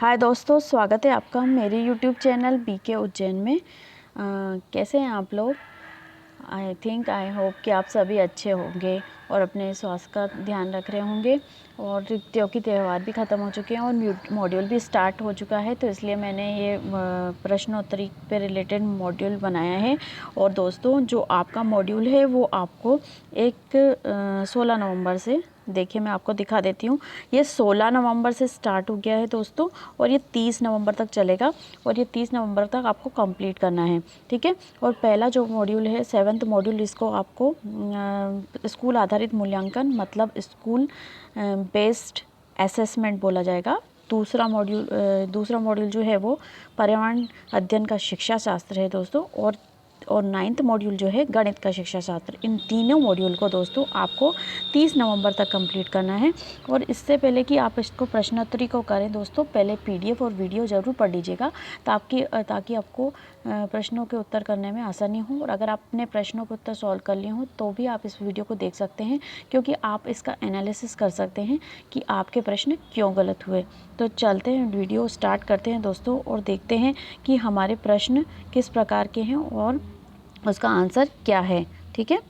हाय दोस्तों, स्वागत है आपका मेरे यूट्यूब चैनल बीके उज्जैन में। कैसे हैं आप लोग? आई होप कि आप सभी अच्छे होंगे और अपने स्वास्थ्य का ध्यान रख रहे होंगे। और क्योंकि त्यौहार भी ख़त्म हो चुके हैं और मॉड्यूल भी स्टार्ट हो चुका है, तो इसलिए मैंने ये प्रश्नोत्तरी पे रिलेटेड मॉड्यूल बनाया है। और दोस्तों, जो आपका मॉड्यूल है वो आपको 16 नवंबर से, देखिए मैं आपको दिखा देती हूँ, ये 16 नवंबर से स्टार्ट हो गया है दोस्तों, और ये 30 नवंबर तक चलेगा और ये 30 नवंबर तक आपको कंप्लीट करना है, ठीक है। और पहला जो मॉड्यूल है 7th मॉड्यूल, इसको आपको स्कूल आधारित मूल्यांकन मतलब स्कूल बेस्ड असेसमेंट बोला जाएगा। दूसरा मॉड्यूल जो है वो पर्यावरण अध्ययन का शिक्षा शास्त्र है दोस्तों। और 9th मॉड्यूल जो है गणित का शिक्षा शास्त्र। इन तीनों मॉड्यूल को दोस्तों आपको 30 नवंबर तक कंप्लीट करना है। और इससे पहले कि आप इसको प्रश्नोत्तरी को करें दोस्तों, पहले पीडीएफ और वीडियो ज़रूर पढ़ लीजिएगा ताकि आपको प्रश्नों के उत्तर करने में आसानी हो। और अगर आपने प्रश्नों के उत्तर सॉल्व कर लिए हो तो भी आप इस वीडियो को देख सकते हैं, क्योंकि आप इसका एनालिसिस कर सकते हैं कि आपके प्रश्न क्यों गलत हुए। तो चलते हैं, वीडियो स्टार्ट करते हैं दोस्तों और देखते हैं कि हमारे प्रश्न किस प्रकार के हैं और उसका आंसर क्या है, ठीक है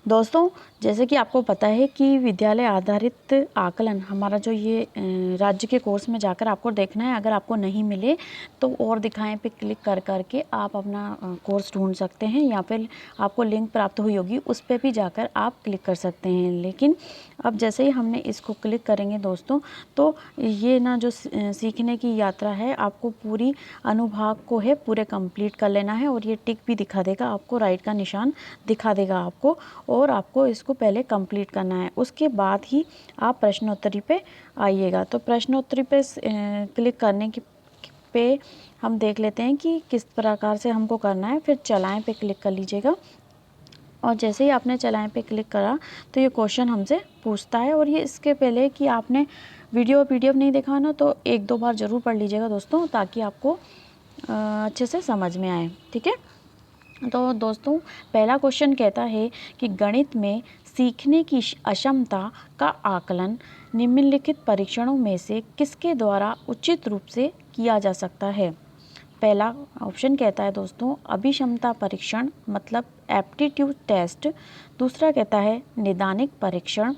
दोस्तों। जैसे कि आपको पता है कि विद्यालय आधारित आकलन हमारा जो ये राज्य के कोर्स में जाकर आपको देखना है। अगर आपको नहीं मिले तो और दिखाएं पे क्लिक कर करके आप अपना कोर्स ढूंढ सकते हैं, या फिर आपको लिंक प्राप्त हुई होगी उस पर भी जाकर आप क्लिक कर सकते हैं। लेकिन अब जैसे ही हमने इसको क्लिक करेंगे दोस्तों, तो ये ना जो सीखने की यात्रा है, आपको पूरी अनुभाग को है पूरे कंप्लीट कर लेना है। और ये टिक भी दिखा देगा आपको, राइट का निशान दिखा देगा आपको, और आपको इसको पहले कंप्लीट करना है। उसके बाद ही आप प्रश्नोत्तरी पे आइएगा। तो प्रश्नोत्तरी पे क्लिक करने की पे हम देख लेते हैं कि किस प्रकार से हमको करना है। फिर चलाएं पे क्लिक कर लीजिएगा। और जैसे ही आपने चलाएं पे क्लिक करा तो ये क्वेश्चन हमसे पूछता है। और ये इसके पहले कि आपने वीडियो पीडीएफ नहीं देखा ना, तो 1-2 बार ज़रूर पढ़ लीजिएगा दोस्तों, ताकि आपको अच्छे से समझ में आए, ठीक है। तो दोस्तों, पहला क्वेश्चन कहता है कि गणित में सीखने की अक्षमता का आकलन निम्नलिखित परीक्षणों में से किसके द्वारा उचित रूप से किया जा सकता है। पहला ऑप्शन कहता है दोस्तों अभिक्षमता परीक्षण मतलब एप्टीट्यूड टेस्ट। दूसरा कहता है निदानिक परीक्षण।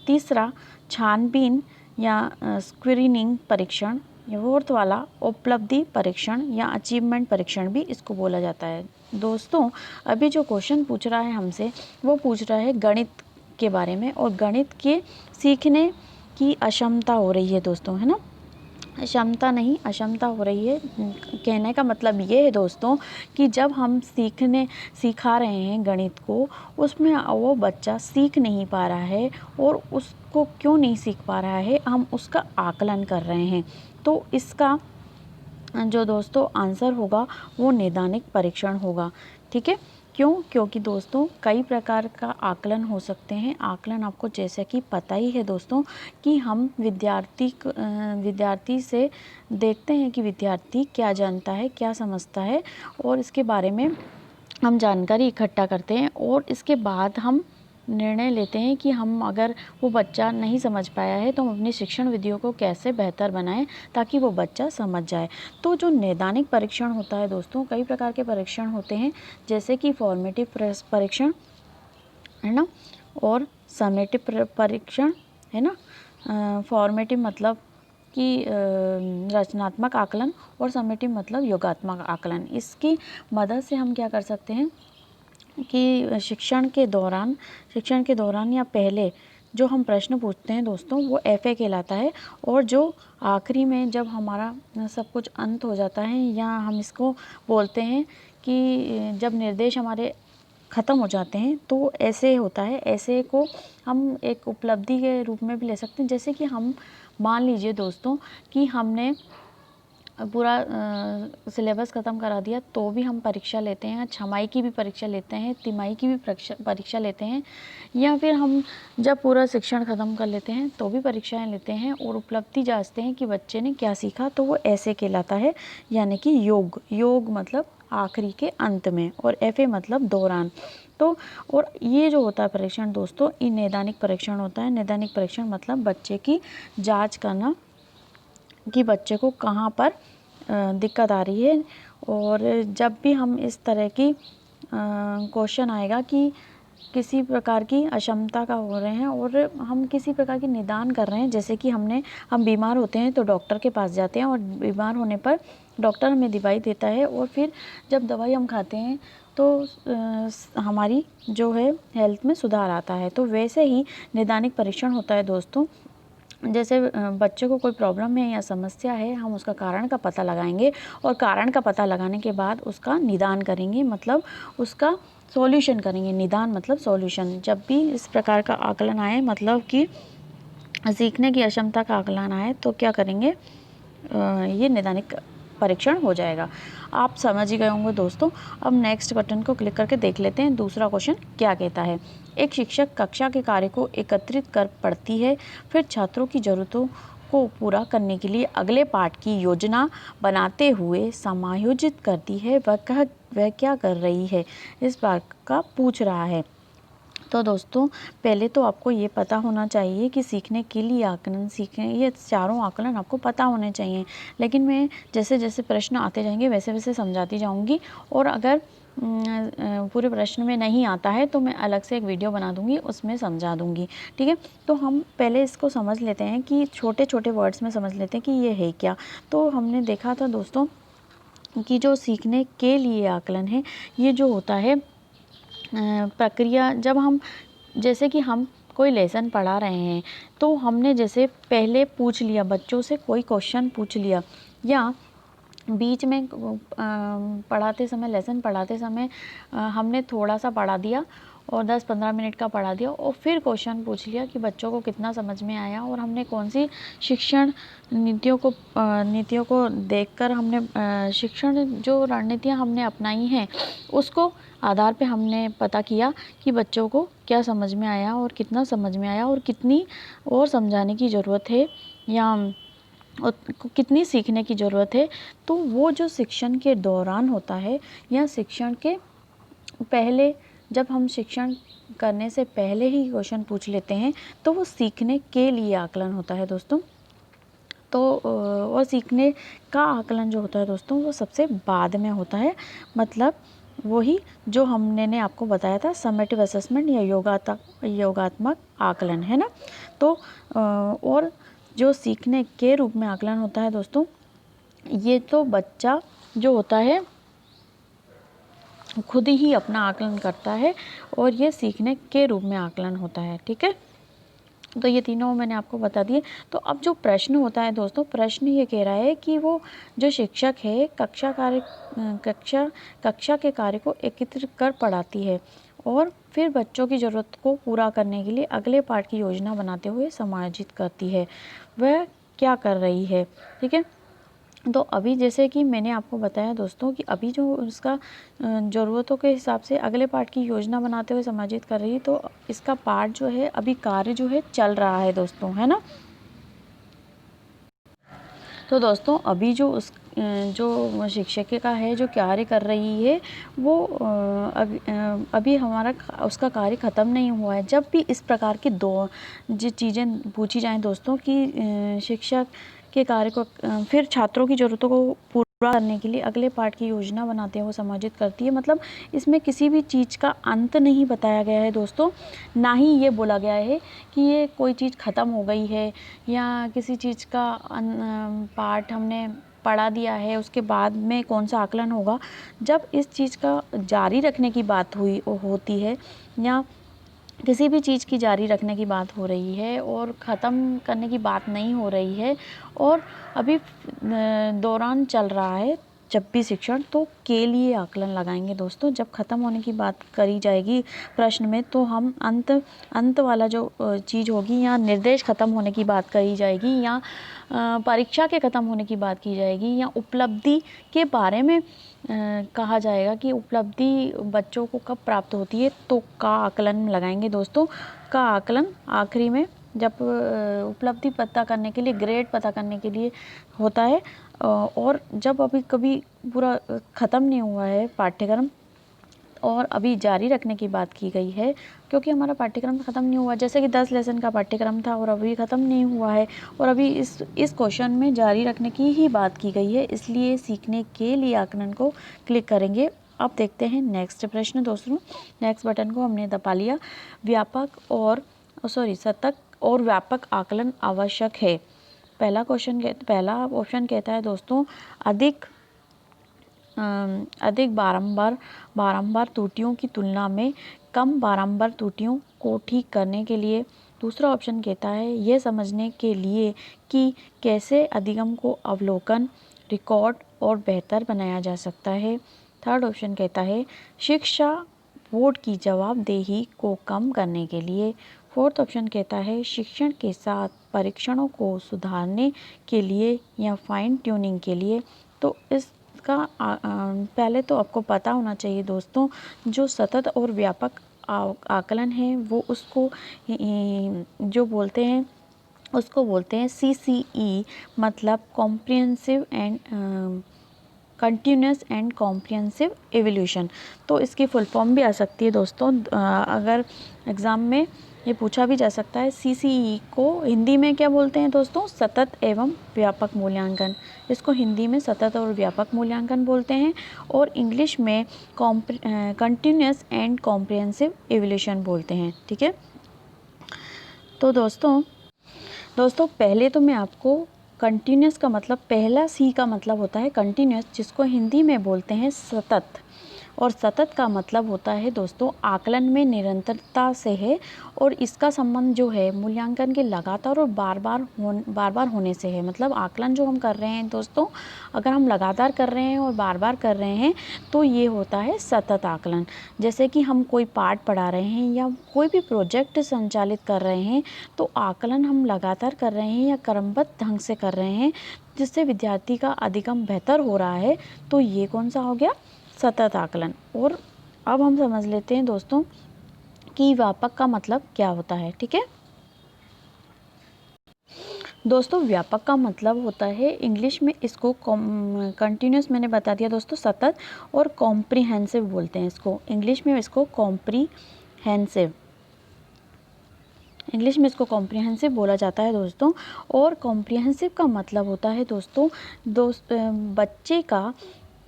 तीसरा छानबीन या स्क्रीनिंग परीक्षण। फोर्थ वाला उपलब्धि परीक्षण या अचीवमेंट परीक्षण भी इसको बोला जाता है। दोस्तों, अभी जो क्वेश्चन पूछ रहा है हमसे, वो पूछ रहा है गणित के बारे में, और गणित के सीखने की अक्षमता हो रही है दोस्तों, है ना। क्षमता नहीं, अक्षमता हो रही है। कहने का मतलब ये है दोस्तों कि जब हम सिखा रहे हैं गणित को, उसमें वो बच्चा सीख नहीं पा रहा है, और उसको क्यों नहीं सीख पा रहा है, हम उसका आकलन कर रहे हैं। तो इसका जो दोस्तों आंसर होगा वो निदानिक परीक्षण होगा, ठीक है। क्यों? क्योंकि दोस्तों कई प्रकार का आकलन हो सकते हैं। आकलन आपको जैसे कि पता ही है दोस्तों कि हम विद्यार्थी से देखते हैं कि विद्यार्थी क्या जानता है, क्या समझता है, और इसके बारे में हम जानकारी इकट्ठा करते हैं। और इसके बाद हम निर्णय लेते हैं कि हम, अगर वो बच्चा नहीं समझ पाया है, तो हम अपनी शिक्षण विधियों को कैसे बेहतर बनाएं ताकि वो बच्चा समझ जाए। तो जो नैदानिक परीक्षण होता है दोस्तों, कई प्रकार के परीक्षण होते हैं, जैसे कि फॉर्मेटिव परीक्षण है ना, और समेटिव परीक्षण है ना। फॉर्मेटिव मतलब कि रचनात्मक आकलन, और समेटिव मतलब योगात्मक आकलन। इसकी मदद से हम क्या कर सकते हैं कि शिक्षण के दौरान या पहले जो हम प्रश्न पूछते हैं दोस्तों, वो एफए कहलाता है। और जो आखिरी में जब हमारा सब कुछ अंत हो जाता है, या हम इसको बोलते हैं कि जब निर्देश हमारे ख़त्म हो जाते हैं, तो ऐसे होता है। ऐसे को हम एक उपलब्धि के रूप में भी ले सकते हैं। जैसे कि हम मान लीजिए दोस्तों कि हमने पूरा सिलेबस ख़त्म करा दिया, तो भी हम परीक्षा लेते हैं। छमाही की भी परीक्षा लेते हैं, तिमाही की भी परीक्षा लेते हैं, या फिर हम जब पूरा शिक्षण ख़त्म कर लेते हैं तो भी परीक्षाएं लेते हैं और उपलब्धि जांचते हैं कि बच्चे ने क्या सीखा। तो वो ऐसे कहलाता है, यानी कि योग मतलब आखिरी के अंत में, और एफए मतलब दौरान। तो और ये जो होता है परीक्षण दोस्तों, ये नैदानिक परीक्षण होता है। नैदानिक परीक्षण मतलब बच्चे की जांच करना कि बच्चे को कहाँ पर दिक्कत आ रही है। और जब भी हम इस तरह की क्वेश्चन आएगा कि किसी प्रकार की अक्षमता का हो रहे हैं और हम किसी प्रकार की निदान कर रहे हैं, जैसे कि हम बीमार होते हैं तो डॉक्टर के पास जाते हैं और बीमार होने पर डॉक्टर हमें दवाई देता है और फिर जब दवाई हम खाते हैं तो हमारी जो है हेल्थ में सुधार आता है। तो वैसे ही नैदानिक परीक्षण होता है दोस्तों। जैसे बच्चे को कोई प्रॉब्लम है या समस्या है, हम उसका कारण का पता लगाएंगे और कारण का पता लगाने के बाद उसका निदान करेंगे, मतलब उसका सॉल्यूशन करेंगे। निदान मतलब सॉल्यूशन। जब भी इस प्रकार का आकलन आए, मतलब कि सीखने की अक्षमता का आकलन आए, तो क्या करेंगे, ये नैदानिक परीक्षण हो जाएगा। आप समझ ही गए होंगे दोस्तों। अब नेक्स्ट बटन को क्लिक करके देख लेते हैं दूसरा क्वेश्चन क्या कहता है। एक शिक्षक कक्षा के कार्य को एकत्रित कर पढ़ती है, फिर छात्रों की ज़रूरतों को पूरा करने के लिए अगले पाठ की योजना बनाते हुए समायोजित करती है। वह क्या कर रही है, इस बात का पूछ रहा है। तो दोस्तों पहले तो आपको ये पता होना चाहिए कि सीखने के लिए आकलन, सीखने ये चारों आकलन आपको पता होने चाहिए। लेकिन मैं जैसे जैसे प्रश्न आते जाएंगे वैसे वैसे समझाती जाऊंगी, और अगर पूरे प्रश्न में नहीं आता है तो मैं अलग से एक वीडियो बना दूंगी, उसमें समझा दूंगी। ठीक है, तो हम पहले इसको समझ लेते हैं कि छोटे छोटे वर्ड्स में समझ लेते हैं कि ये है क्या। तो हमने देखा था दोस्तों कि जो सीखने के लिए आकलन है, ये जो होता है प्रक्रिया, जब हम जैसे कि हम कोई लेसन पढ़ा रहे हैं तो हमने जैसे पहले पूछ लिया, बच्चों से कोई क्वेश्चन पूछ लिया, या बीच में पढ़ाते समय, लेसन पढ़ाते समय हमने थोड़ा सा पढ़ा दिया और 10-15 मिनट का पढ़ा दिया और फिर क्वेश्चन पूछ लिया कि बच्चों को कितना समझ में आया और हमने कौन सी शिक्षण नीतियों को देखकर हमने शिक्षण जो रणनीतियाँ हमने अपनाई हैं उसको आधार पे हमने पता किया कि बच्चों को क्या समझ में आया और कितना समझ में आया और कितनी और समझाने की ज़रूरत है या कितनी सीखने की ज़रूरत है। तो वो जो शिक्षण के दौरान होता है या शिक्षण के पहले, जब हम शिक्षण करने से पहले ही क्वेश्चन पूछ लेते हैं तो वो सीखने के लिए आकलन होता है दोस्तों। तो और सीखने का आकलन जो होता है दोस्तों वो सबसे बाद में होता है, मतलब वही जो हमने आपको बताया था समेटिव असेसमेंट या योगात्मक आकलन, है ना। तो और जो सीखने के रूप में आकलन होता है दोस्तों, ये तो बच्चा जो होता है खुद ही अपना आकलन करता है और ये सीखने के रूप में आकलन होता है। ठीक है, तो ये तीनों मैंने आपको बता दिए। तो अब जो प्रश्न होता है दोस्तों, प्रश्न ये कह रहा है कि वो जो शिक्षक है कक्षा के कार्य को एकत्रित कर पढ़ाती है और फिर बच्चों की ज़रूरत को पूरा करने के लिए अगले पाठ की योजना बनाते हुए समायोजित करती है। वह क्या कर रही है। ठीक है, तो अभी जैसे कि मैंने आपको बताया दोस्तों कि अभी जो उसका ज़रूरतों के हिसाब से अगले पार्ट की योजना बनाते हुए समायोजित कर रही है, तो इसका पार्ट जो है अभी कार्य जो है चल रहा है दोस्तों, है ना। तो दोस्तों अभी जो शिक्षिका है जो कार्य कर रही है वो अभी हमारा उसका कार्य ख़त्म नहीं हुआ है। जब भी इस प्रकार की जो चीज़ें पूछी जाएं दोस्तों कि शिक्षक के कार्य को फिर छात्रों की ज़रूरतों को पूरा करने के लिए अगले पाठ की योजना बनाते हुए समायोजित करती है, मतलब इसमें किसी भी चीज़ का अंत नहीं बताया गया है दोस्तों। ना ही ये बोला गया है कि ये कोई चीज़ ख़त्म हो गई है या किसी चीज़ का पाठ हमने पढ़ा दिया है उसके बाद में कौन सा आकलन होगा। जब इस चीज़ का जारी रखने की बात होती है या किसी भी चीज़ की जारी रखने की बात हो रही है और ख़त्म करने की बात नहीं हो रही है और अभी दौरान चल रहा है जब भी शिक्षण, तो के लिए आकलन लगाएंगे दोस्तों। जब ख़त्म होने की बात करी जाएगी प्रश्न में तो हम अंत वाला जो चीज़ होगी या निर्देश ख़त्म होने की बात करी जाएगी या परीक्षा के ख़त्म होने की बात की जाएगी या उपलब्धि के बारे में कहा जाएगा कि उपलब्धि बच्चों को कब प्राप्त होती है, तो का आकलन लगाएंगे दोस्तों। का आकलन आखिरी में जब उपलब्धि पता करने के लिए, ग्रेड पता करने के लिए होता है और जब अभी कभी पूरा ख़त्म नहीं हुआ है पाठ्यक्रम और अभी जारी रखने की बात की गई है, क्योंकि हमारा पाठ्यक्रम ख़त्म नहीं हुआ। जैसे कि 10 लेसन का पाठ्यक्रम था और अभी ख़त्म नहीं हुआ है, और अभी इस क्वेश्चन में जारी रखने की ही बात की गई है, इसलिए सीखने के लिए आकलन को क्लिक करेंगे। अब देखते हैं नेक्स्ट प्रश्न दोस्तों। नेक्स्ट बटन को हमने दबा लिया। सतत और व्यापक आकलन आवश्यक है। पहला ऑप्शन कहता है दोस्तों, अधिक बारंबार त्रुटियों की तुलना में कम बारंबार त्रुटियों को ठीक करने के लिए। दूसरा ऑप्शन कहता है यह समझने के लिए कि कैसे अधिगम को अवलोकन, रिकॉर्ड और बेहतर बनाया जा सकता है। थर्ड ऑप्शन कहता है शिक्षा बोर्ड की जवाबदेही को कम करने के लिए। फोर्थ ऑप्शन कहता है शिक्षण के साथ परीक्षणों को सुधारने के लिए या फाइन ट्यूनिंग के लिए। तो इसका पहले तो आपको पता होना चाहिए दोस्तों, जो सतत और व्यापक आकलन है वो उसको जो बोलते हैं उसको बोलते हैं CCE, मतलब comprehensive and continuous and comprehensive evolution. तो इसकी फुल फॉर्म भी आ सकती है दोस्तों, अगर एग्ज़ाम में ये पूछा भी जा सकता है। CCE को हिंदी में क्या बोलते हैं दोस्तों? सतत एवं व्यापक मूल्यांकन। इसको हिंदी में सतत और व्यापक मूल्यांकन बोलते हैं, और इंग्लिश में कंटिन्यूस एंड कॉम्प्रिहेंसिव एवोल्यूशन बोलते हैं। ठीक है, तो दोस्तों पहले तो मैं आपको कंटिन्यूस का मतलब, पहला C का मतलब होता है कंटिन्यूस, जिसको हिंदी में बोलते हैं सतत, और सतत का मतलब होता है दोस्तों आकलन में निरंतरता से है, और इसका संबंध जो है मूल्यांकन के लगातार और बार बार होने से है। मतलब आकलन जो हम कर रहे हैं दोस्तों, अगर हम लगातार कर रहे हैं और बार बार कर रहे हैं तो ये होता है सतत आकलन। जैसे कि हम कोई पाठ पढ़ा रहे हैं या कोई भी प्रोजेक्ट संचालित कर रहे हैं, तो आकलन हम लगातार कर रहे हैं या क्रमबद्ध ढंग से कर रहे हैं, जिससे विद्यार्थी का अधिगम बेहतर हो रहा है, तो ये कौन सा हो गया? सतत आकलन। और अब हम समझ लेते हैं दोस्तों कि व्यापक का मतलब क्या होता है। ठीक है दोस्तों, व्यापक का मतलब होता है, इंग्लिश में इसको कंटिन्यूस मैंने बता दिया दोस्तों, सतत, और कॉम्प्रिहेंसिव बोलते हैं इसको। इंग्लिश में इसको कॉम्प्रिहेंसिव बोला जाता है दोस्तों। और कॉम्प्रिहेंसिव का मतलब होता है दोस्तों बच्चे का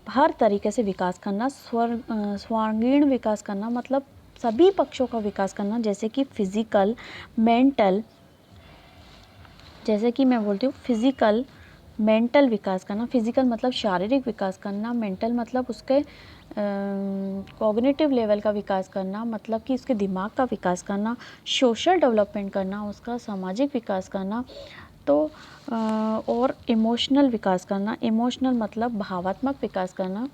हर तरीके से विकास करना, सर्वांगीण विकास करना, मतलब सभी पक्षों का विकास करना, जैसे कि फिजिकल, मेंटल, जैसे कि मैं बोलती हूँ फिजिकल मेंटल विकास करना। फिजिकल मतलब शारीरिक विकास करना, मेंटल मतलब उसके कॉग्निटिव लेवल का विकास करना, मतलब कि उसके दिमाग का विकास करना, सोशल डेवलपमेंट करना, उसका सामाजिक विकास करना, तो और इमोशनल विकास करना। इमोशनल मतलब भावात्मक विकास करना,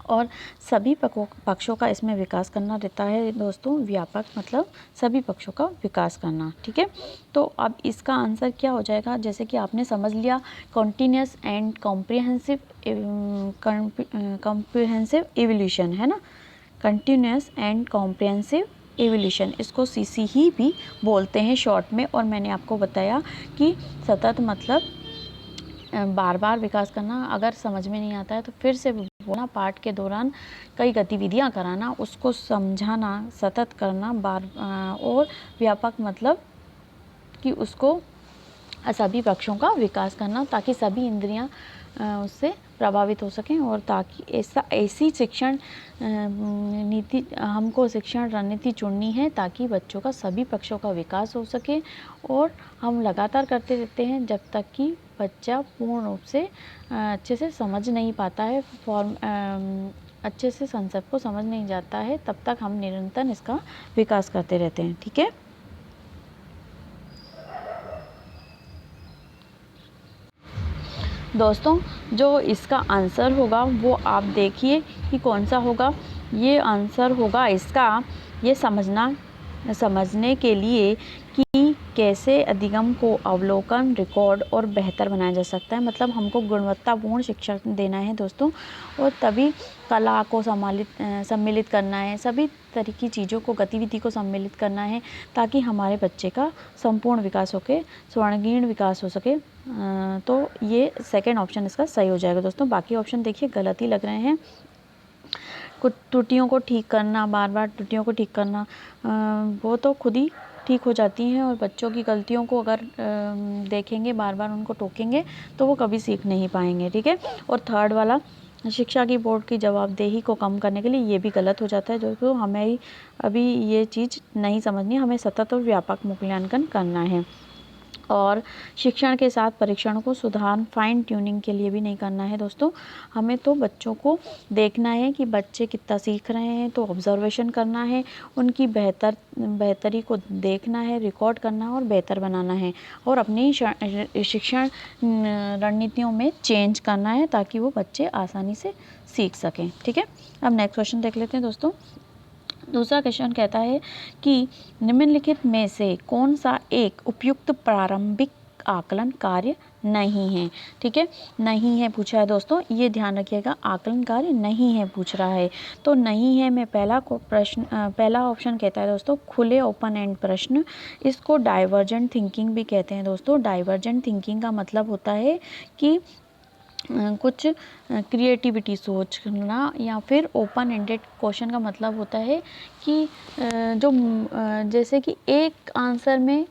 और सभी पक्षों का इसमें विकास करना रहता है दोस्तों। व्यापक मतलब सभी पक्षों का विकास करना। ठीक है, तो अब इसका आंसर क्या हो जाएगा? जैसे कि आपने समझ लिया कंटिन्यूस एंड कॉम्प्रिहेंसिव एवोल्यूशन, है ना, कंटिन्यूस एंड कॉम्प्रिहेंसिव एवोल्यूशन, इसको CCE भी बोलते हैं शॉर्ट में। और मैंने आपको बताया कि सतत मतलब बार बार विकास करना। अगर समझ में नहीं आता है तो फिर से बोलना, पाठ के दौरान कई गतिविधियां कराना, उसको समझाना, सतत करना और व्यापक मतलब कि उसको सभी पक्षों का विकास करना, ताकि सभी इंद्रियां उससे प्रभावित हो सकें, और ताकि ऐसी शिक्षण नीति, हमको शिक्षण रणनीति चुननी है ताकि बच्चों का सभी पक्षों का विकास हो सके। और हम लगातार करते रहते हैं जब तक कि बच्चा पूर्ण रूप से अच्छे से समझ नहीं पाता है, अच्छे से कंसेप्ट को समझ नहीं जाता है, तब तक हम निरंतर इसका विकास करते रहते हैं। ठीक है, दोस्तों जो इसका आंसर होगा वो आप देखिए कि कौन सा होगा। ये आंसर होगा इसका, ये समझने के लिए कि कैसे अधिगम को अवलोकन, रिकॉर्ड और बेहतर बनाया जा सकता है। मतलब हमको गुणवत्तापूर्ण शिक्षा देना है दोस्तों, और तभी कला को सम्मिलित करना है, सभी तरह की चीज़ों को, गतिविधि को सम्मिलित करना है, ताकि हमारे बच्चे का संपूर्ण विकास होके स्वर्णगीण विकास हो सके। तो ये सेकंड ऑप्शन इसका सही हो जाएगा दोस्तों। बाकी ऑप्शन देखिए गलत ही लग रहे हैं। कुछ त्रुटियों को ठीक करना, बार बार त्रुटियों को ठीक करना, वो तो खुद ही ठीक हो जाती हैं। और बच्चों की गलतियों को अगर देखेंगे, बार बार उनको टोकेंगे, तो वो कभी सीख नहीं पाएंगे, ठीक है। और थर्ड वाला, शिक्षा की बोर्ड की जवाबदेही को कम करने के लिए, ये भी गलत हो जाता है दोस्तों। हमें अभी ये चीज़ नहीं समझनी, हमें सतत और व्यापक मूल्यांकन करना है। और शिक्षण के साथ परीक्षण को सुधार, फाइन ट्यूनिंग के लिए भी नहीं करना है दोस्तों। हमें तो बच्चों को देखना है कि बच्चे कितना सीख रहे हैं, तो ऑब्जर्वेशन करना है, उनकी बेहतरी को देखना है, रिकॉर्ड करना है और बेहतर बनाना है, और अपनी शिक्षण रणनीतियों में चेंज करना है ताकि वो बच्चे आसानी से सीख सकें, ठीक है। अब नेक्स्ट क्वेश्चन देख लेते हैं दोस्तों। दूसरा क्वेश्चन कहता है कि निम्नलिखित में से कौन सा एक उपयुक्त प्रारंभिक आकलन कार्य नहीं है, ठीक है। नहीं है पूछा है दोस्तों, ये ध्यान रखिएगा, आकलन कार्य नहीं है पूछ रहा है। तो नहीं है में पहला ऑप्शन कहता है दोस्तों खुले ओपन एंड प्रश्न। इसको डाइवर्जेंट थिंकिंग भी कहते हैं दोस्तों। डाइवर्जेंट थिंकिंग का मतलब होता है कि कुछ क्रिएटिविटी सोचना, या फिर ओपन एंडेड क्वेश्चन का मतलब होता है कि जो जैसे कि एक आंसर में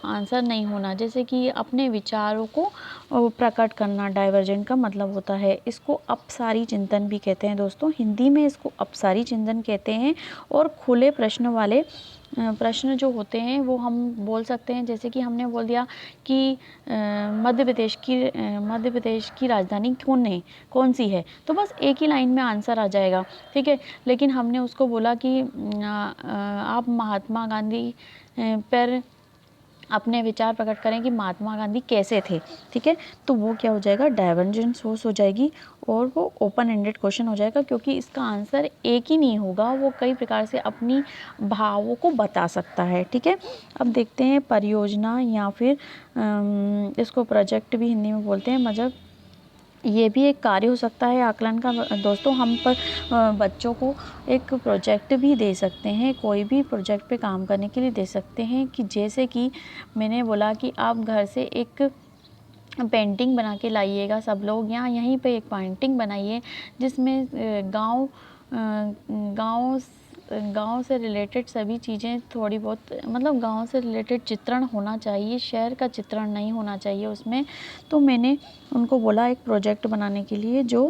आंसर नहीं होना, जैसे कि अपने विचारों को प्रकट करना, डाइवर्जेंट का मतलब होता है। इसको अपसारी चिंतन भी कहते हैं दोस्तों, हिंदी में इसको अपसारी चिंतन कहते हैं। और खुले प्रश्न वाले प्रश्न जो होते हैं वो हम बोल सकते हैं, जैसे कि हमने बोल दिया कि मध्य प्रदेश की राजधानी कौन सी है, तो बस एक ही लाइन में आंसर आ जाएगा, ठीक है। लेकिन हमने उसको बोला कि आप महात्मा गांधी पर अपने विचार प्रकट करें कि महात्मा गांधी कैसे थे, ठीक है, तो वो क्या हो जाएगा, डाइवर्जेंट सोच हो जाएगी, और वो ओपन एंडेड क्वेश्चन हो जाएगा, क्योंकि इसका आंसर एक ही नहीं होगा, वो कई प्रकार से अपनी भावों को बता सकता है, ठीक है। अब देखते हैं परियोजना, या फिर इसको प्रोजेक्ट भी हिंदी में बोलते हैं, मतलब ये भी एक कार्य हो सकता है आकलन का दोस्तों। हम पर बच्चों को एक प्रोजेक्ट भी दे सकते हैं, कोई भी प्रोजेक्ट पे काम करने के लिए दे सकते हैं, कि जैसे कि मैंने बोला कि आप घर से एक पेंटिंग बना के लाइएगा सब लोग, या यहीं पे एक पेंटिंग बनाइए जिसमें गांव से रिलेटेड सभी चीज़ें थोड़ी बहुत, मतलब गांव से रिलेटेड चित्रण होना चाहिए, शहर का चित्रण नहीं होना चाहिए उसमें। तो मैंने उनको बोला एक प्रोजेक्ट बनाने के लिए जो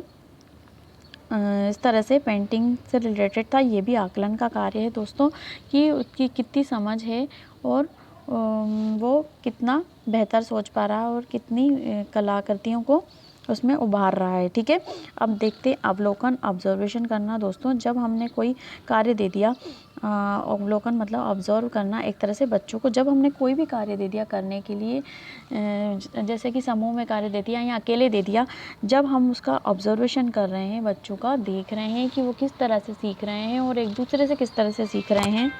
इस तरह से पेंटिंग से रिलेटेड था। ये भी आकलन का कार्य है दोस्तों, कि उसकी कितनी समझ है, और वो कितना बेहतर सोच पा रहा है, और कितनी कलाकृतियों को उसमें उभार रहा है, ठीक है। अब देखते अवलोकन, ऑब्जर्वेशन करना दोस्तों। जब हमने कोई कार्य दे दिया, अवलोकन मतलब ऑब्जर्व करना एक तरह से बच्चों को, जब हमने कोई भी कार्य दे दिया करने के लिए, जैसे कि समूह में कार्य दे दिया या अकेले दे दिया, जब हम उसका ऑब्जर्वेशन कर रहे हैं, बच्चों का देख रहे हैं कि वो किस तरह से सीख रहे हैं और एक दूसरे से किस तरह से सीख रहे हैं,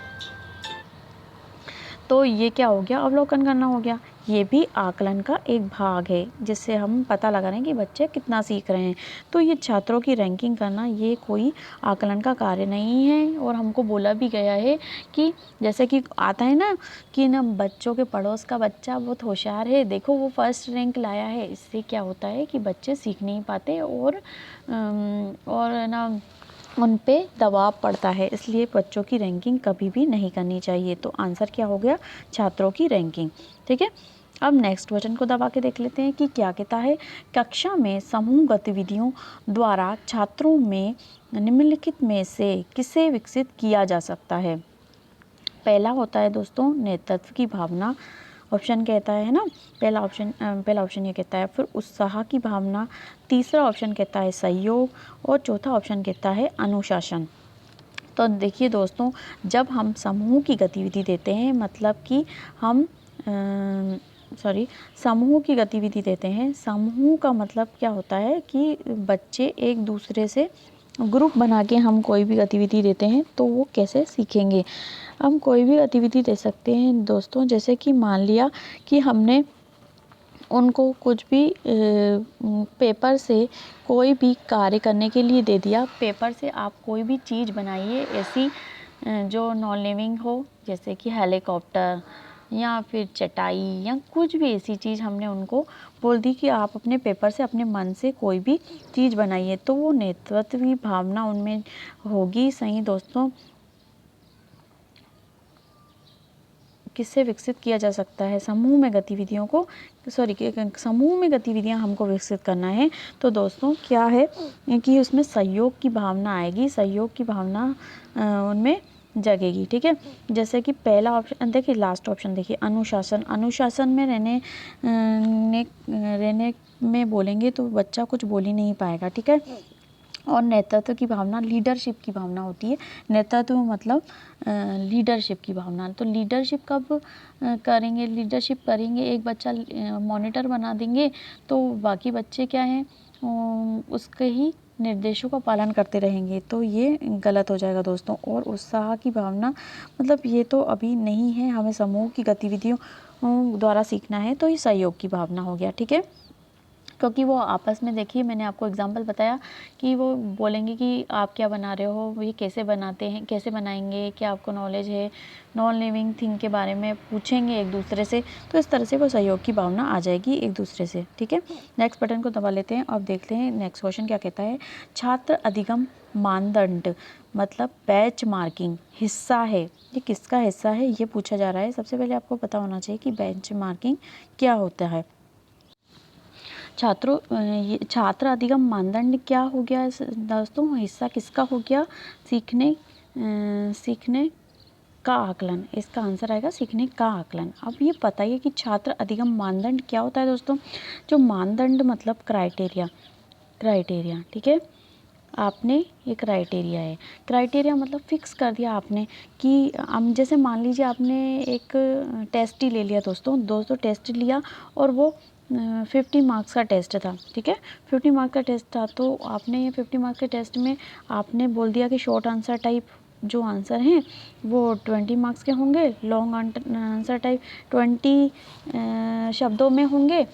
तो ये क्या हो गया, अवलोकन करना हो गया। ये भी आकलन का एक भाग है, जिससे हम पता लगा रहे हैं कि बच्चे कितना सीख रहे हैं। तो ये छात्रों की रैंकिंग करना, ये कोई आकलन का कार्य नहीं है। और हमको बोला भी गया है कि जैसे कि आता है ना कि ना बच्चों के पड़ोस का बच्चा बहुत होशियार है, देखो वो फर्स्ट रैंक लाया है। इससे क्या होता है कि बच्चे सीख नहीं पाते, और ना उन पे दबाव पड़ता है, इसलिए बच्चों की रैंकिंग कभी भी नहीं करनी चाहिए। तो आंसर क्या हो गया, छात्रों की रैंकिंग, ठीक है। अब नेक्स्ट क्वेश्चन को दबा के देख लेते हैं कि क्या कहता है। कक्षा में समूह गतिविधियों द्वारा छात्रों में निम्नलिखित में से किसे विकसित किया जा सकता है। पहला होता है दोस्तों नेतृत्व की भावना, ऑप्शन कहता है ना, पहला ऑप्शन ये कहता है। फिर उत्साह की भावना, तीसरा ऑप्शन कहता है सहयोग, और चौथा ऑप्शन कहता है अनुशासन। तो देखिए दोस्तों, जब हम समूह की गतिविधि देते हैं, मतलब कि हम समूह की गतिविधि देते हैं, समूह का मतलब क्या होता है कि बच्चे एक दूसरे से ग्रुप बना के हम कोई भी गतिविधि देते हैं, तो वो कैसे सीखेंगे। हम कोई भी गतिविधि दे सकते हैं दोस्तों, जैसे कि मान लिया कि हमने उनको कुछ भी पेपर से कोई भी कार्य करने के लिए दे दिया। पेपर से आप कोई भी चीज़ बनाइए ऐसी जो नॉन लिविंग हो, जैसे कि हेलीकॉप्टर, या फिर चटाई या कुछ भी ऐसी चीज़ हमने उनको बोल दी कि आप अपने पेपर से अपने मन से कोई भी चीज़ बनाइए, तो वो नेतृत्व की भावना उनमें होगी। सही दोस्तों, किससे विकसित किया जा सकता है? समूह में गतिविधियों को समूह में गतिविधियां हमको विकसित करना है, तो दोस्तों क्या है कि उसमें सहयोग की भावना आएगी, सहयोग की भावना उनमें जगेगी। ठीक है, जैसे कि पहला ऑप्शन देखिए, लास्ट ऑप्शन देखिए, अनुशासन। अनुशासन में रहने में बोलेंगे तो बच्चा कुछ बोल ही नहीं पाएगा। ठीक है, और नेतृत्व की भावना, लीडरशिप की भावना होती है। नेतृत्व मतलब लीडरशिप की भावना। तो लीडरशिप कब करेंगे? लीडरशिप करेंगे, एक बच्चा मॉनिटर बना देंगे तो बाकी बच्चे क्या हैं, उसके ही निर्देशों का पालन करते रहेंगे, तो ये गलत हो जाएगा दोस्तों। और उत्साह की भावना मतलब ये तो अभी नहीं है, हमें समूह की गतिविधियों द्वारा सीखना है, तो ये सहयोग की भावना हो गया। ठीक है, क्योंकि वो आपस में, देखिए मैंने आपको एग्जांपल बताया कि वो बोलेंगे कि आप क्या बना रहे हो, ये कैसे बनाते हैं, कैसे बनाएंगे, क्या आपको नॉलेज है, नॉन लिविंग थिंग के बारे में पूछेंगे एक दूसरे से, तो इस तरह से वो सहयोग की भावना आ जाएगी एक दूसरे से। ठीक है, नेक्स्ट बटन को दबा लेते हैं। अब देखते हैं नेक्स्ट क्वेश्चन क्या कहता है। छात्र अधिगम मानदंड मतलब बेंच मार्किंग हिस्सा है, ये किसका हिस्सा है ये पूछा जा रहा है। सबसे पहले आपको पता होना चाहिए कि बेंच मार्किंग क्या होता है। छात्र अधिगम मानदंड क्या हो गया दोस्तों? हिस्सा किसका हो गया? सीखने का आकलन, इसका आंसर आएगा सीखने का आकलन। अब ये बताइए कि छात्र अधिगम मानदंड क्या होता है दोस्तों? जो मानदंड मतलब क्राइटेरिया। ठीक है, आपने ये क्राइटेरिया है, क्राइटेरिया मतलब फिक्स कर दिया आपने कि हम, जैसे मान लीजिए आपने एक टेस्ट ही ले लिया दोस्तों टेस्ट लिया और वो 50 मार्क्स का टेस्ट था। ठीक है, 50 मार्क्स का टेस्ट था, तो आपने ये 50 मार्क्स के टेस्ट में आपने बोल दिया कि शॉर्ट आंसर टाइप जो आंसर हैं वो 20 मार्क्स के होंगे, लॉन्ग आंसर टाइप 20 शब्दों में होंगे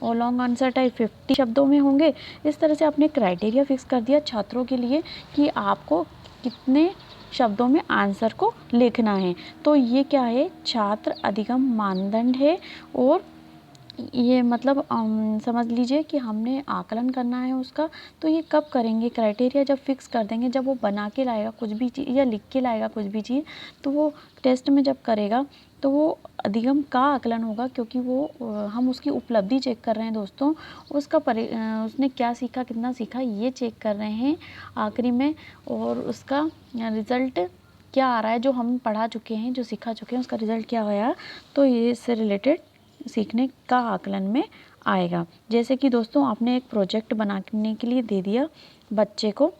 और लॉन्ग आंसर टाइप 50 शब्दों में होंगे। इस तरह से आपने क्राइटेरिया फिक्स कर दिया छात्रों के लिए कि आपको कितने शब्दों में आंसर को लिखना है। तो ये क्या है? छात्र अधिगम मानदंड है। और ये मतलब समझ लीजिए कि हमने आकलन करना है उसका, तो ये कब करेंगे? क्राइटेरिया जब फिक्स कर देंगे, जब वो बना के लाएगा कुछ भी चीज़ या लिख के लाएगा कुछ भी चीज़, तो वो टेस्ट में जब करेगा तो वो अधिगम का आकलन होगा, क्योंकि वो हम उसकी उपलब्धि चेक कर रहे हैं दोस्तों, उसने क्या सीखा, कितना सीखा, ये चेक कर रहे हैं आखिरी में। और उसका रिज़ल्ट क्या आ रहा है, जो हम पढ़ा चुके हैं, जो सिखा चुके हैं, उसका रिज़ल्ट क्या आया, तो ये इससे रिलेटेड सीखने का आकलन में आएगा। जैसे कि दोस्तों आपने एक प्रोजेक्ट बनाने के लिए दे दिया बच्चे को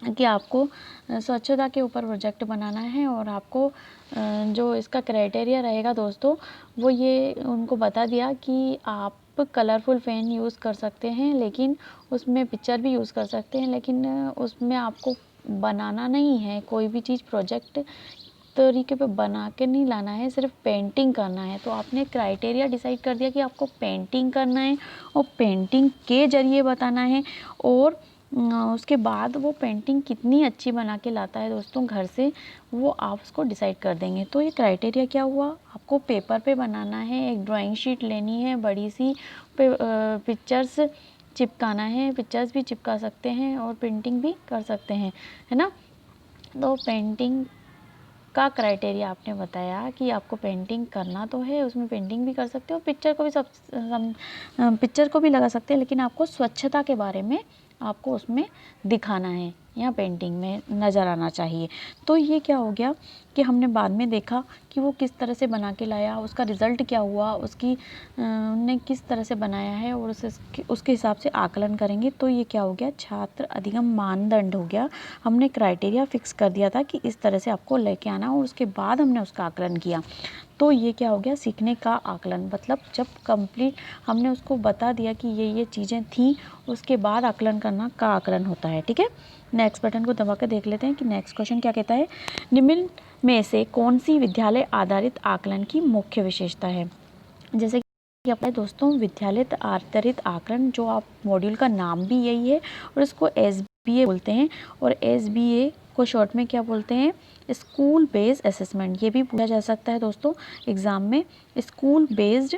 कि आपको स्वच्छता के ऊपर प्रोजेक्ट बनाना है, और आपको जो इसका क्राइटेरिया रहेगा दोस्तों, वो ये उनको बता दिया कि आप कलरफुल पेन यूज़ कर सकते हैं, लेकिन उसमें पिक्चर भी यूज़ कर सकते हैं, लेकिन उसमें आपको बनाना नहीं है कोई भी चीज़, प्रोजेक्ट तरीके पे बना के नहीं लाना है, सिर्फ पेंटिंग करना है। तो आपने क्राइटेरिया डिसाइड कर दिया कि आपको पेंटिंग करना है और पेंटिंग के ज़रिए बताना है। और उसके बाद वो पेंटिंग कितनी अच्छी बना के लाता है दोस्तों घर से, वो आप उसको डिसाइड कर देंगे। तो ये क्राइटेरिया क्या हुआ? आपको पेपर पे बनाना है, एक ड्राइंग शीट लेनी है बड़ी सी, पिक्चर्स चिपकाना है, पिक्चर्स भी चिपका सकते हैं और पेंटिंग भी कर सकते हैं, है ना। तो पेंटिंग का क्राइटेरिया आपने बताया कि आपको पेंटिंग करना तो है, उसमें पेंटिंग भी कर सकते हो, पिक्चर को भी लगा सकते हैं, लेकिन आपको स्वच्छता के बारे में आपको उसमें दिखाना है या पेंटिंग में नज़र आना चाहिए। तो ये क्या हो गया कि हमने बाद में देखा कि वो किस तरह से बना के लाया, उसका रिज़ल्ट क्या हुआ, ने किस तरह से बनाया है, और उसके हिसाब से आकलन करेंगे। तो ये क्या हो गया? छात्र अधिगम मानदंड हो गया। हमने क्राइटेरिया फिक्स कर दिया था कि इस तरह से आपको लेके आना, और उसके बाद हमने उसका आकलन किया। तो ये क्या हो गया? सीखने का आकलन। मतलब जब कंप्लीट हमने उसको बता दिया कि ये चीज़ें थी, उसके बाद आकलन करना का आकलन होता है। ठीक है, नेक्स्ट बटन को दबा कर देख लेते हैं कि नेक्स्ट क्वेश्चन क्या कहता है। निम्न में से कौन सी विद्यालय आधारित आकलन की मुख्य विशेषता है? जैसे कि अपने दोस्तों विद्यालय आधारित आकलन, जो आप मॉड्यूल का नाम भी यही है, और इसको SBA बोलते हैं। और SBA को शॉर्ट में क्या बोलते हैं? School based assessment. ये भी पूछा जा सकता है दोस्तों एग्ज़ाम में, स्कूल बेस्ड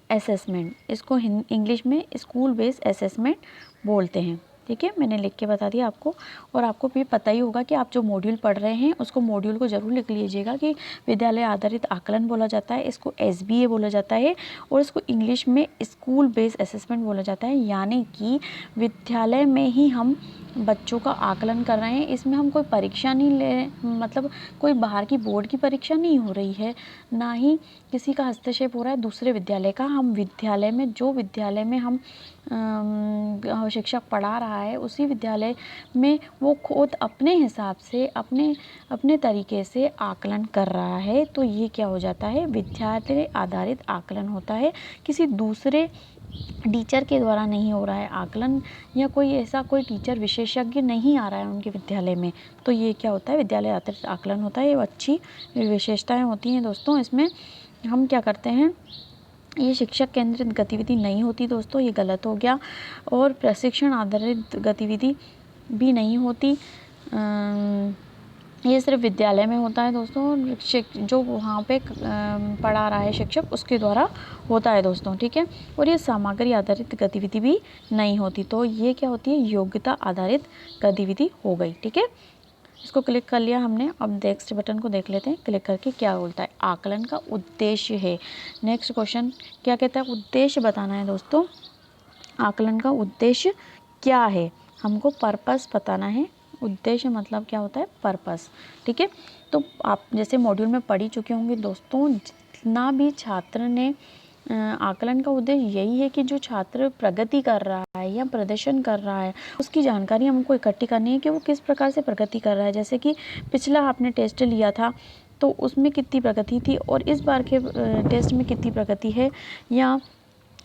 असेसमेंट, इसको इंग्लिश में स्कूल बेस्ड असेसमेंट बोलते हैं। ठीक है, मैंने लिख के बता दिया आपको। और आपको भी पता ही होगा कि आप जो मॉड्यूल पढ़ रहे हैं उसको मॉड्यूल को ज़रूर लिख लीजिएगा कि विद्यालय आधारित आकलन बोला जाता है, इसको SBA बोला जाता है और इसको इंग्लिश में स्कूल बेस्ड असेसमेंट बोला जाता है। यानी कि विद्यालय में ही हम बच्चों का आकलन कर रहे हैं, इसमें हम कोई परीक्षा नहीं ले, मतलब कोई बाहर की बोर्ड की परीक्षा नहीं हो रही है, ना ही किसी का हस्तक्षेप हो रहा है दूसरे विद्यालय का। हम विद्यालय में, जो विद्यालय में हम शिक्षक पढ़ा रहा है उसी विद्यालय में वो खुद अपने हिसाब से अपने तरीके से आकलन कर रहा है। तो ये क्या हो जाता है? विद्यालय आधारित आकलन होता है। किसी दूसरे टीचर के द्वारा नहीं हो रहा है आकलन, या कोई टीचर विशेषज्ञ नहीं आ रहा है उनके विद्यालय में। तो ये क्या होता है? विद्यालय आधारित आकलन होता है। ये अच्छी विशेषताएं होती हैं दोस्तों। इसमें हम क्या करते हैं, ये शिक्षक केंद्रित गतिविधि नहीं होती दोस्तों, ये गलत हो गया। और प्रशिक्षण आधारित गतिविधि भी नहीं होती, ये सिर्फ विद्यालय में होता है दोस्तों, जो वहाँ पे पढ़ा रहा है शिक्षक उसके द्वारा होता है दोस्तों। ठीक है, और ये सामग्री आधारित गतिविधि भी नहीं होती। तो ये क्या होती है? योग्यता आधारित गतिविधि हो गई। ठीक है, इसको क्लिक कर लिया हमने। अब नेक्स्ट बटन को देख लेते हैं, क्लिक करके क्या बोलता है? आकलन का उद्देश्य है। नेक्स्ट क्वेश्चन क्या कहता है? उद्देश्य बताना है दोस्तों। आकलन का उद्देश्य क्या है? हमको पर्पस बताना है। उद्देश्य मतलब क्या होता है? पर्पस। ठीक है, तो आप जैसे मॉड्यूल में पढ़ ही चुके होंगे दोस्तों, जितना भी छात्र ने आकलन का उद्देश्य यही है कि जो छात्र प्रगति कर रहा है या प्रदर्शन कर रहा है उसकी जानकारी हमको इकट्ठी करनी है कि वो किस प्रकार से प्रगति कर रहा है। जैसे कि पिछला आपने टेस्ट लिया था तो उसमें कितनी प्रगति थी और इस बार के टेस्ट में कितनी प्रगति है, या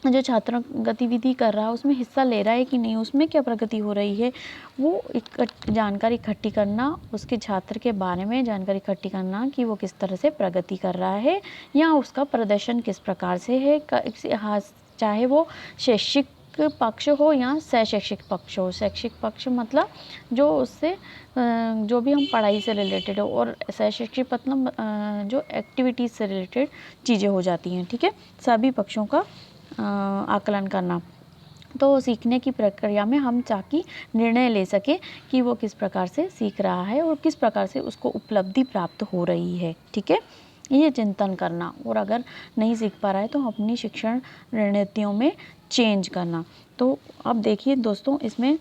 जो छात्र गतिविधि कर रहा है उसमें हिस्सा ले रहा है कि नहीं, उसमें क्या प्रगति हो रही है, वो जानकारी इकट्ठी करना, उसके छात्र के बारे में जानकारी इकट्ठी करना कि वो किस तरह से प्रगति कर रहा है या उसका प्रदर्शन किस प्रकार से है, चाहे वो शैक्षिक पक्ष हो या शैक्षिक पक्ष हो। शैक्षिक पक्ष मतलब जो उससे जो भी हम पढ़ाई से रिलेटेड हो, और शैक्षिक मतलब जो एक्टिविटीज़ से रिलेटेड चीज़ें हो जाती हैं। ठीक है, सभी पक्षों का आकलन करना। तो सीखने की प्रक्रिया में हम ताकि निर्णय ले सके कि वो किस प्रकार से सीख रहा है और किस प्रकार से उसको उपलब्धि प्राप्त हो रही है। ठीक है, ये चिंतन करना, और अगर नहीं सीख पा रहा है तो अपनी शिक्षण रणनीतियों में चेंज करना। तो अब देखिए दोस्तों, इसमें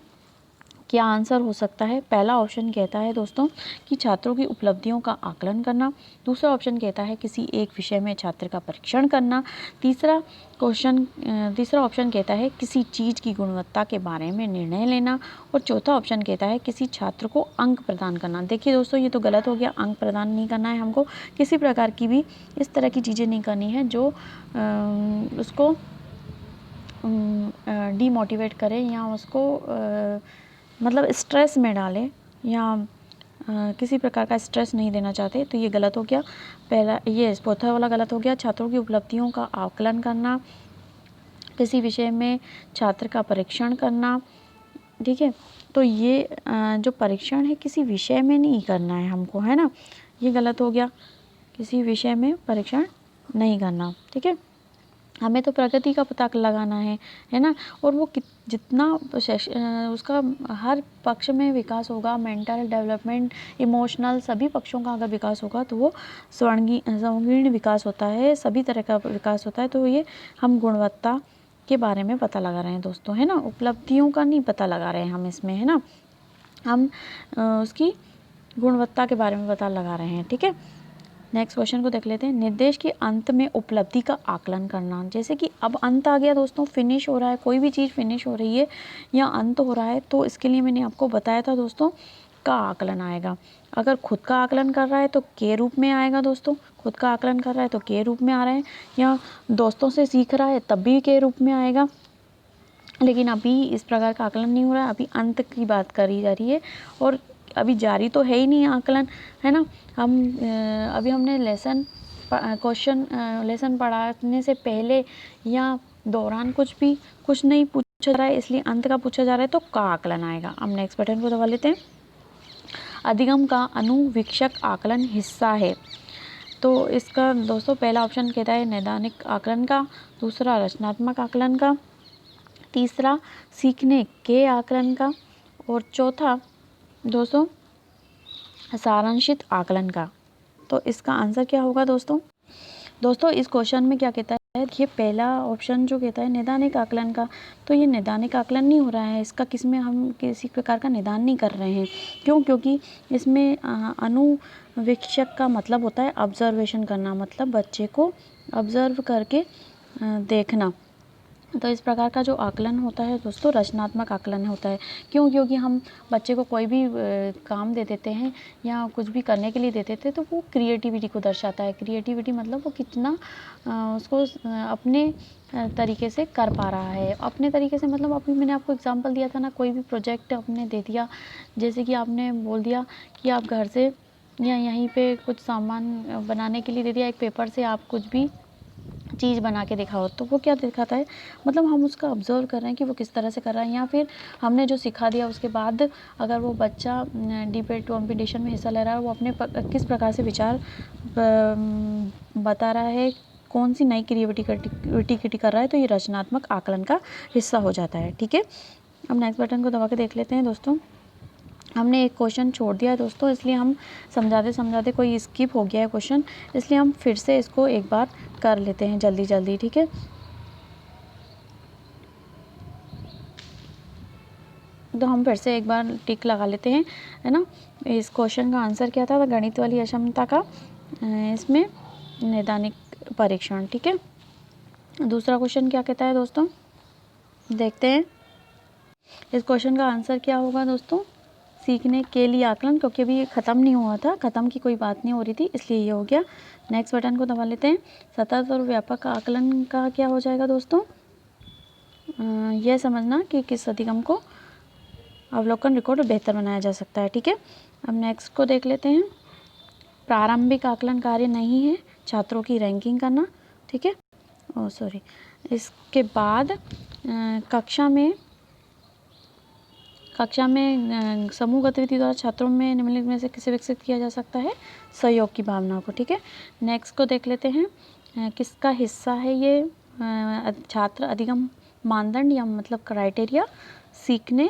क्या आंसर हो सकता है। पहला ऑप्शन कहता है दोस्तों कि छात्रों की उपलब्धियों का आकलन करना। दूसरा ऑप्शन कहता है किसी एक विषय में छात्र का परीक्षण करना। तीसरा ऑप्शन कहता है किसी चीज़ की गुणवत्ता के बारे में निर्णय लेना। और चौथा ऑप्शन कहता है किसी छात्र को अंक प्रदान करना। देखिए दोस्तों, ये तो गलत हो गया, अंक प्रदान नहीं करना है हमको। किसी प्रकार की भी इस तरह की चीज़ें नहीं करनी है जो उसको डीमोटिवेट करे या उसको मतलब स्ट्रेस में डाले, या किसी प्रकार का स्ट्रेस नहीं देना चाहते। तो ये गलत हो गया। पहला, ये चौथा वाला गलत हो गया। छात्रों की उपलब्धियों का आकलन करना, किसी विषय में छात्र का परीक्षण करना। ठीक है, तो ये जो परीक्षण है किसी विषय में नहीं करना है हमको, है ना, ये गलत हो गया। किसी विषय में परीक्षण नहीं करना। ठीक है, हमें तो प्रगति का पता लगाना है ना, और वो जितना उसका हर पक्ष में विकास होगा, मेंटल डेवलपमेंट, इमोशनल, सभी पक्षों का अगर विकास होगा तो वो सर्वांगीण विकास होता है, सभी तरह का विकास होता है। तो ये हम गुणवत्ता के बारे में पता लगा रहे हैं दोस्तों, है ना, उपलब्धियों का नहीं पता लगा रहे हैं हम इसमें, है ना, हम उसकी गुणवत्ता के बारे में पता लगा रहे हैं। ठीक है, नेक्स्ट क्वेश्चन को देख लेते हैं। निर्देश के अंत में उपलब्धि का आकलन करना। जैसे कि अब अंत आ गया दोस्तों, फिनिश हो रहा है, कोई भी चीज़ फिनिश हो रही है या अंत हो रहा है, तो इसके लिए मैंने आपको बताया था दोस्तों का आकलन आएगा। अगर खुद का आकलन कर रहा है तो के रूप में आएगा दोस्तों, खुद का आकलन कर रहा है तो के रूप में आ रहा है, या दोस्तों से सीख रहा है तब भी के रूप में आएगा। लेकिन अभी इस प्रकार का आकलन नहीं हो रहा है, अभी अंत की बात करी जा रही है, और अभी जारी तो है ही नहीं आकलन, है ना। अभी हमने लेसन पढ़ाने से पहले या दौरान कुछ नहीं पूछा जा रहा है, इसलिए अंत का पूछा जा रहा है तो का आकलन आएगा। अब नेक्स्ट बटन को दबा लेते हैं। अधिगम का अनुवीक्षक आकलन हिस्सा है। तो इसका दोस्तों पहला ऑप्शन कहता है नैदानिक आकलन का, दूसरा रचनात्मक आकलन का, तीसरा सीखने के आकलन का और चौथा दोस्तों सारांशित आकलन का। तो इसका आंसर क्या होगा दोस्तों? दोस्तों इस क्वेश्चन में क्या कहता है, ये पहला ऑप्शन जो कहता है नैदानिक आकलन का, तो ये नैदानिक आकलन नहीं हो रहा है, इसका किसमें हम किसी प्रकार का निदान नहीं कर रहे हैं। क्यों? क्योंकि इसमें अनुवीक्षक का मतलब होता है ऑब्जर्वेशन करना, मतलब बच्चे को ऑब्जर्व करके देखना। तो इस प्रकार का जो आकलन होता है दोस्तों रचनात्मक आकलन होता है। क्यों? क्योंकि हम बच्चे को कोई भी काम दे देते हैं या कुछ भी करने के लिए दे देते हैं तो वो क्रिएटिविटी को दर्शाता है। क्रिएटिविटी मतलब वो कितना उसको अपने तरीके से कर पा रहा है। अपने तरीके से मतलब अभी मैंने आपको एग्जांपल दिया था ना, कोई भी प्रोजेक्ट आपने दे दिया, जैसे कि आपने बोल दिया कि आप घर से या यहीं पे कुछ सामान बनाने के लिए दे दिया, एक पेपर से आप कुछ भी चीज़ बना के दिखाओ, तो वो क्या दिखाता है, मतलब हम उसका ऑब्जर्व कर रहे हैं कि वो किस तरह से कर रहा है। या फिर हमने जो सिखा दिया उसके बाद अगर वो बच्चा डिबेट कॉम्पिटिशन में हिस्सा ले रहा है, वो अपने किस प्रकार से विचार बता रहा है, कौन सी नई क्रिएटिविटी कर रहा है, तो ये रचनात्मक आकलन का हिस्सा हो जाता है। ठीक है, अब नेक्स्ट बटन को दबा के देख लेते हैं दोस्तों। हमने एक क्वेश्चन छोड़ दिया है दोस्तों, इसलिए हम समझाते समझाते कोई स्किप हो गया है क्वेश्चन, इसलिए हम फिर से इसको एक बार कर लेते हैं जल्दी जल्दी। ठीक है, तो हम फिर से एक बार टिक लगा लेते हैं, है ना। इस क्वेश्चन का आंसर क्या था? गणित वाली अक्षमता का इसमें नैदानिक परीक्षण। ठीक है, दूसरा क्वेश्चन क्या कहता है दोस्तों, देखते हैं। इस क्वेश्चन का आंसर क्या होगा दोस्तों? सीखने के लिए आकलन, क्योंकि अभी ये ख़त्म नहीं हुआ था, ख़त्म की कोई बात नहीं हो रही थी, इसलिए ये हो गया। नेक्स्ट बटन को दबा लेते हैं। सतत और व्यापक आकलन का क्या हो जाएगा दोस्तों? यह समझना कि किस अधिगम को अवलोकन रिकॉर्ड बेहतर बनाया जा सकता है। ठीक है, अब नेक्स्ट को देख लेते हैं। प्रारंभिक आकलन कार्य नहीं है छात्रों की रैंकिंग करना। ठीक है, सॉरी, इसके बाद कक्षा में समूह गतिविधि द्वारा छात्रों में निम्नलिखित में से किसे विकसित किया जा सकता है? सहयोग की भावना को। ठीक है, नेक्स्ट को देख लेते हैं। किसका हिस्सा है ये छात्र अधिगम मानदंड या मतलब क्राइटेरिया सीखने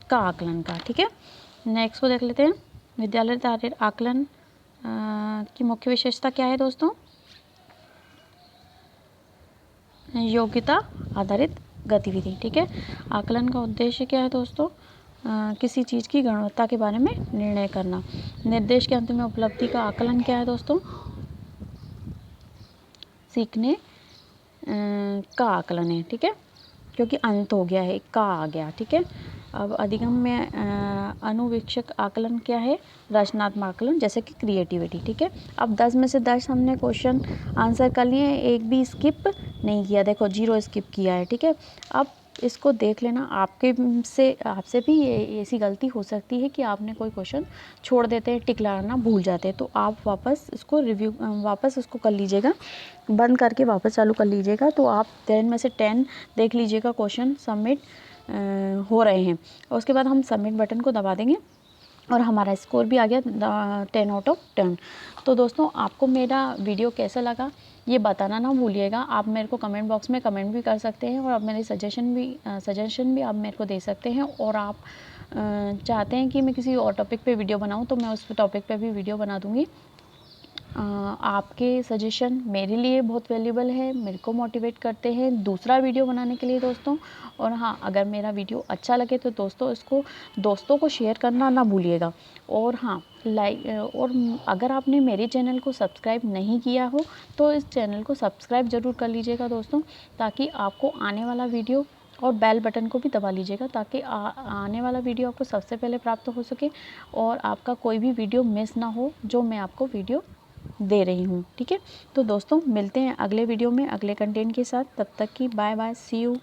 का आकलन का। ठीक है, नेक्स्ट को देख लेते हैं। विद्यालय आधारित आकलन की मुख्य विशेषता क्या है दोस्तों? योग्यता आधारित गतिविधि। ठीक है, आकलन का उद्देश्य क्या है दोस्तों? किसी चीज़ की गुणवत्ता के बारे में निर्णय करना। निर्देश के अंत में उपलब्धि का आकलन क्या है दोस्तों? सीखने का आकलन है। ठीक है, क्योंकि अंत हो गया है, का आ गया। ठीक है, अब अधिगम में अनुवीक्षक आकलन क्या है? रचनात्मक आकलन, जैसे कि क्रिएटिविटी। ठीक है, अब 10 में से 10 हमने क्वेश्चन आंसर कर लिए, एक भी स्किप नहीं किया, देखो 0 स्किप किया है। ठीक है, अब इसको देख लेना, आपसे भी ये ऐसी गलती हो सकती है कि आपने कोई क्वेश्चन छोड़ देते हैं, टिक लगाना भूल जाते हैं, तो आप वापस इसको कर लीजिएगा, बंद करके वापस चालू कर लीजिएगा। तो आप 10 में से 10 देख लीजिएगा क्वेश्चन सबमिट हो रहे हैं, और उसके बाद हम सबमिट बटन को दबा देंगे और हमारा स्कोर भी आ गया 10 आउट ऑफ 10। तो दोस्तों आपको मेरा वीडियो कैसा लगा ये बताना ना भूलिएगा। आप मेरे को कमेंट बॉक्स में कमेंट भी कर सकते हैं और आप मेरे सजेशन भी आप मेरे को दे सकते हैं। और आप चाहते हैं कि मैं किसी और टॉपिक पे वीडियो बनाऊं तो मैं उस टॉपिक पे भी वीडियो बना दूंगी। आपके सजेशन मेरे लिए बहुत वैल्यूबल है, मेरे को मोटिवेट करते हैं दूसरा वीडियो बनाने के लिए दोस्तों। और हाँ, अगर मेरा वीडियो अच्छा लगे तो दोस्तों को शेयर करना ना भूलिएगा। और हाँ, और अगर आपने मेरे चैनल को सब्सक्राइब नहीं किया हो तो इस चैनल को सब्सक्राइब ज़रूर कर लीजिएगा दोस्तों, ताकि आपको आने वाला वीडियो, और बेल बटन को भी दबा लीजिएगा ताकि आने वाला वीडियो आपको सबसे पहले प्राप्त हो सके और आपका कोई भी वीडियो मिस ना हो जो मैं आपको वीडियो दे रही हूँ। ठीक है, तो दोस्तों मिलते हैं अगले वीडियो में अगले कंटेंट के साथ, तब तक की बाय बाय, सी यू।